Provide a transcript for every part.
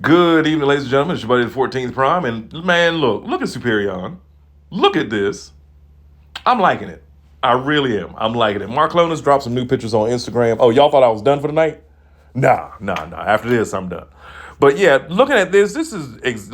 Good evening, ladies and gentlemen. It's your buddy, the 14th Prime. And man, look at SUPERION. Look at this. I'm liking it. I really am. I'm liking it. Mark Lonas dropped some new pictures on Instagram. Oh, y'all thought I was done for the night? Nah. After this, I'm done. But yeah, looking at this, it's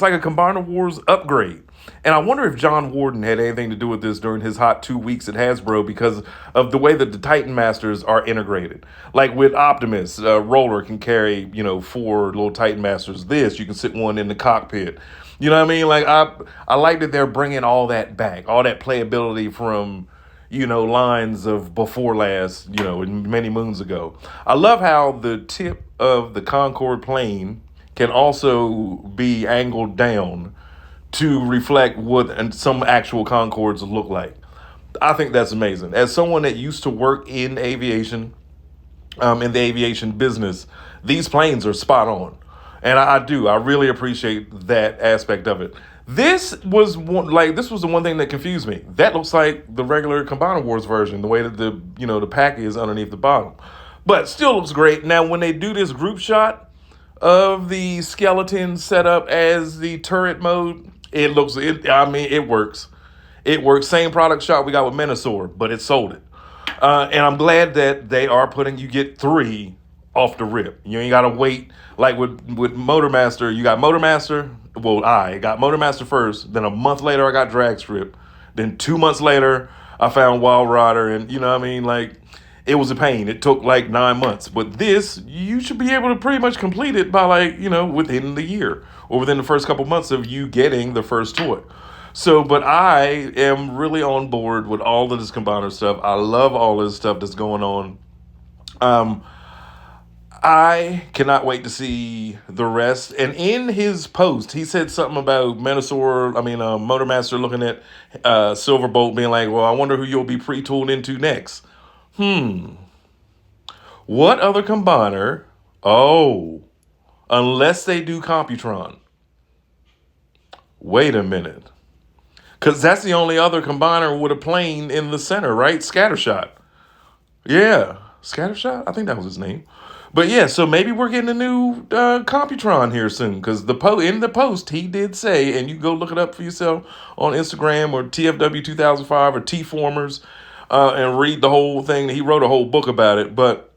like a Combiner Wars upgrade. And I wonder if John Warden had anything to do with this during his hot 2 weeks at Hasbro because of the way that the Titan Masters are integrated. Like with Optimus, Roller can carry, four little Titan Masters. You can sit one in the cockpit. You know what I mean? Like I like that they're bringing all that back, all that playability from lines of before last, many moons ago. I love how the tip of the Concorde plane can also be angled down to reflect what and some actual Concordes look like. I think that's amazing. As someone that used to work in aviation, in the aviation business, these planes are spot on. And I really appreciate that aspect of it. This was the one thing that confused me. That looks like the regular Combiner Wars version, the way that the pack is underneath the bottom. But still looks great. Now when they do this group shot of the skeleton set up as the turret mode, it works. It works. Same product shot we got with Menasor, but it sold it. And I'm glad that they are you get three off the rip. You ain't got to wait. Like with Motormaster, you got Motormaster. Well, I got Motormaster first. Then a month later, I got Dragstrip. Then 2 months later, I found Wild Rider. And you know what I mean? Like, it was a pain. It took like 9 months. But this, you should be able to pretty much complete it by within the year. Or within the first couple months of you getting the first toy. So, but I am really on board with all of this Combiner stuff. I love all of this stuff that's going on. I cannot wait to see the rest. And in his post, he said something about Motormaster looking at Silverbolt being like, well, I wonder who you'll be pre-tooled into next. What other Combiner? Oh, unless they do COMPUTRON. Wait a minute. Because that's the only other Combiner with a plane in the center, right? Scattershot. Yeah, Scattershot? I think that was his name. But yeah, so maybe we're getting a new COMPUTRON here soon. Because in the post, he did say, and you go look it up for yourself on Instagram or TFW 2005 or T-Formers and read the whole thing. He wrote a whole book about it. But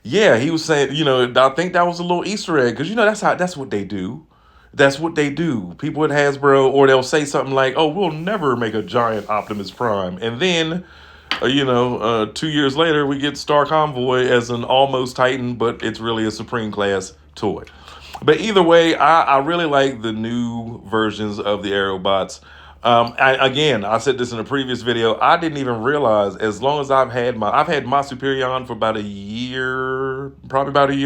yeah, he was saying, I think that was a little Easter egg. Because, that's what they do. That's what they do. People at Hasbro, or they'll say something like, oh, we'll never make a giant Optimus Prime. And then 2 years later, we get Star Convoy as an almost Titan, but it's really a Supreme class toy. But either way, I really like the new versions of the Aerobots. I said this in a previous video. I didn't even realize, as long as I've had my SUPERION for about a year,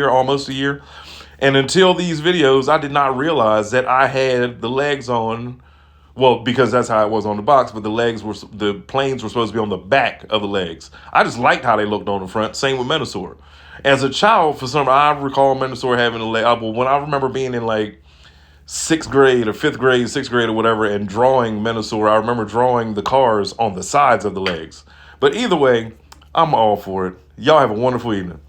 almost a year. And until these videos, I did not realize that I had the legs on. Well, because that's how it was on the box, but the planes were supposed to be on the back of the legs. I just liked how they looked on the front. Same with Menasor. As a child, I recall Menasor having a leg. Well, when I remember being in like 6th grade or 5th grade, 6th grade or whatever, and drawing Menasor, I remember drawing the cars on the sides of the legs. But either way, I'm all for it. Y'all have a wonderful evening.